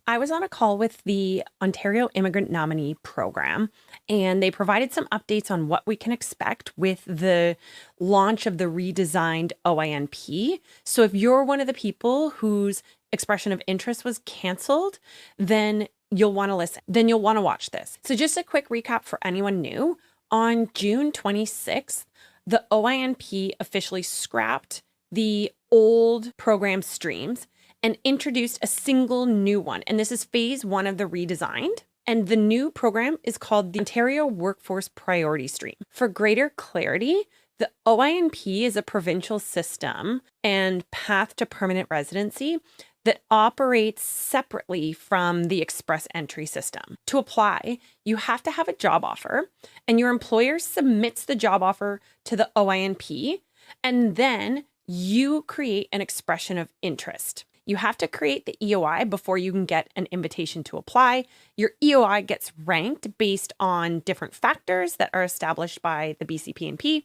I was on a call with the Ontario Immigrant Nominee Program, and they provided some updates on what we can expect with the launch of the redesigned OINP. So if you're one of the people whose expression of interest was canceled, then you'll want to listen. Then you'll want to watch this. So just a quick recap for anyone new. On June 26th, the OINP officially scrapped the old program streams and introduced a single new one. And this is phase 1 of the redesigned. And the new program is called the Ontario Workforce Priority Stream. For greater clarity, the OINP is a provincial system and path to permanent residency that operates separately from the express entry system. To apply, you have to have a job offer, and your employer submits the job offer to the OINP, and then you create an expression of interest. You have to create the EOI before you can get an invitation to apply. Your EOI gets ranked based on different factors that are established by the BC PNP,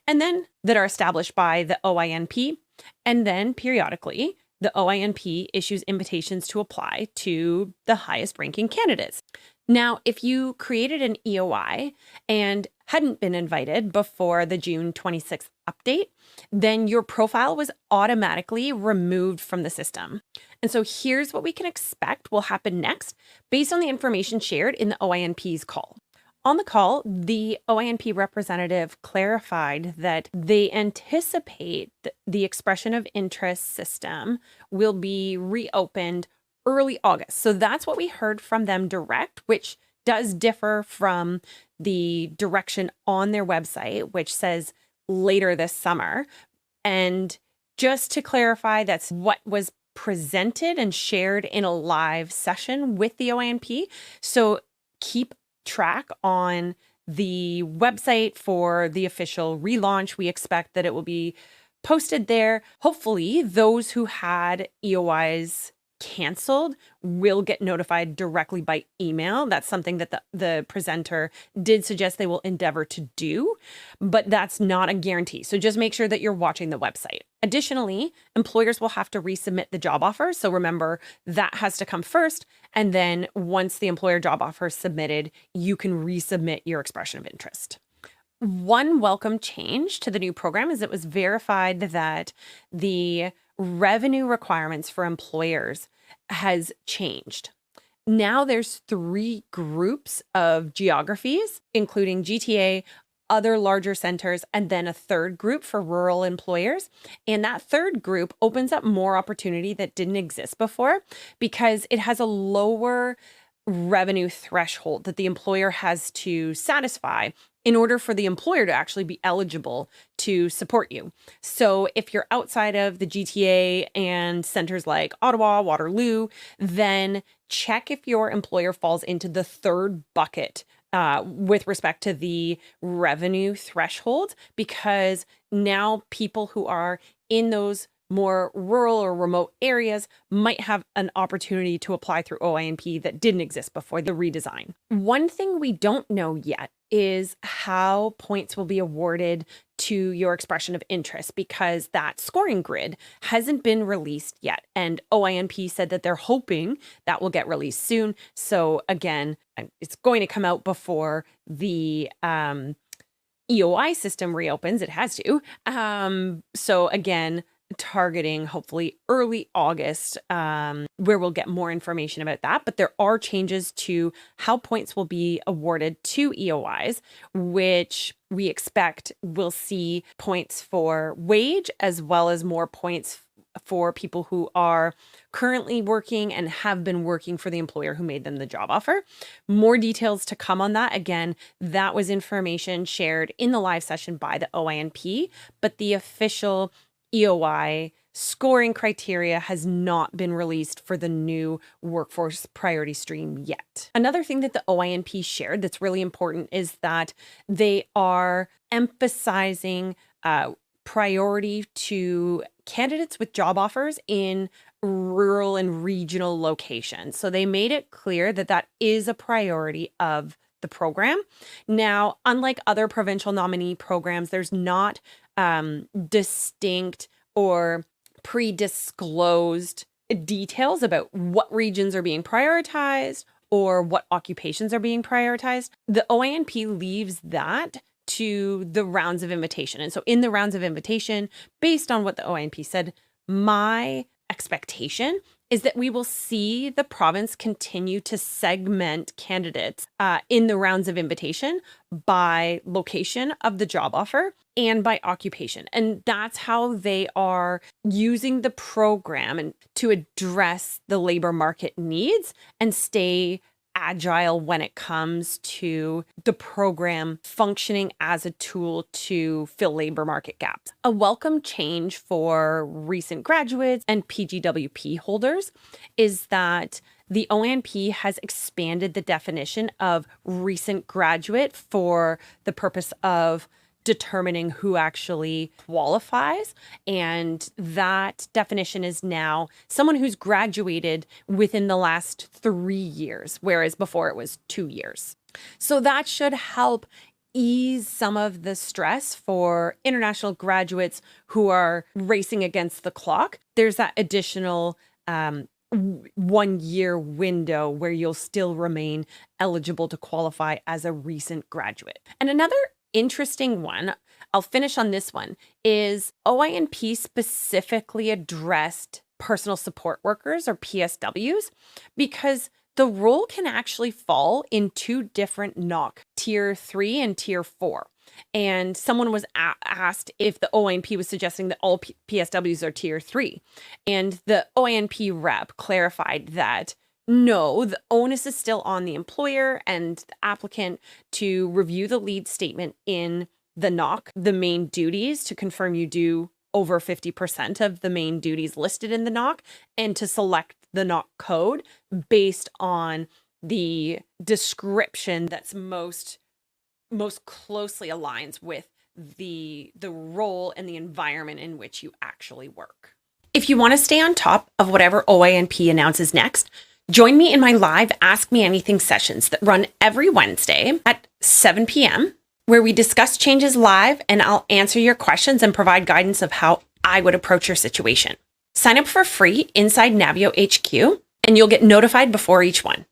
and then that are established by the OINP, and then periodically, the OINP issues invitations to apply to the highest ranking candidates. Now, if you created an EOI and hadn't been invited before the June 26th update, then your profile was automatically removed from the system. And so here's what we can expect will happen next based on the information shared in the OINP's call. On the call, the OINP representative clarified that they anticipate the expression of interest system will be reopened early August. So that's what we heard from them direct, which does differ from the direction on their website, which says later this summer. And just to clarify, that's what was presented and shared in a live session with the OINP. So keep track on the website for the official relaunch. We expect that it will be posted there. Hopefully, those who had EOIs canceled will get notified directly by email. That's something that the presenter did suggest they will endeavor to do, but that's not a guarantee. So just make sure that you're watching the website. Additionally, employers will have to resubmit the job offer. So remember, that has to come first. And then once the employer job offer is submitted, you can resubmit your expression of interest. One welcome change to the new program is it was verified that the revenue requirements for employers has changed. Now there's 3 groups of geographies, including GTA, other larger centers, and then a third group for rural employers. And that third group opens up more opportunity that didn't exist before because it has a lower revenue threshold that the employer has to satisfy in order for the employer to actually be eligible to support you. So if you're outside of the GTA and centers like Ottawa, Waterloo, then check if your employer falls into the third bucket with respect to the revenue threshold, because now people who are in those more rural or remote areas might have an opportunity to apply through OINP that didn't exist before the redesign. One thing we don't know yet is how points will be awarded to your expression of interest, because that scoring grid hasn't been released yet. And OINP said that they're hoping that will get released soon. So again, it's going to come out before the EOI system reopens. It has to. So again, targeting hopefully early August, where we'll get more information about that. But there are changes to how points will be awarded to EOIs, which we expect will see points for wage as well as more points for people who are currently working and have been working for the employer who made them the job offer. More details to come on that. Again, that was information shared in the live session by the OINP, but the official EOI scoring criteria has not been released for the new workforce priority stream yet. Another thing that the OINP shared that's really important is that they are emphasizing priority to candidates with job offers in rural and regional locations. So they made it clear that that is a priority of the program. Now, unlike other provincial nominee programs, there's not distinct or pre-disclosed details about what regions are being prioritized or what occupations are being prioritized, the OINP leaves that to the rounds of invitation. And so in the rounds of invitation, based on what the OINP said, my expectation is that we will see the province continue to segment candidates in the rounds of invitation by location of the job offer and by occupation. And that's how they are using the program and to address the labor market needs and stay agile when it comes to the program functioning as a tool to fill labor market gaps. A welcome change for recent graduates and PGWP holders is that the OINP has expanded the definition of recent graduate for the purpose of determining who actually qualifies. And that definition is now someone who's graduated within the last 3 years, whereas before it was 2 years. So that should help ease some of the stress for international graduates who are racing against the clock. There's that additional 1 year window where you'll still remain eligible to qualify as a recent graduate. And another interesting one, I'll finish on this one, is OINP specifically addressed personal support workers or PSWs because the role can actually fall in 2 different NOC, Tier 3 and Tier 4. And someone was asked if the OINP was suggesting that all PSWs are Tier 3. And the OINP rep clarified that no, the onus is still on the employer and the applicant to review the lead statement in the NOC, the main duties, to confirm you do over 50% of the main duties listed in the NOC, and to select the NOC code based on the description that's most closely aligns with the role and the environment in which you actually work. If you want to stay on top of whatever OINP announces next, join me in my live Ask Me Anything sessions that run every Wednesday at 7 p.m., where we discuss changes live and I'll answer your questions and provide guidance of how I would approach your situation. Sign up for free inside Navio HQ and you'll get notified before each one.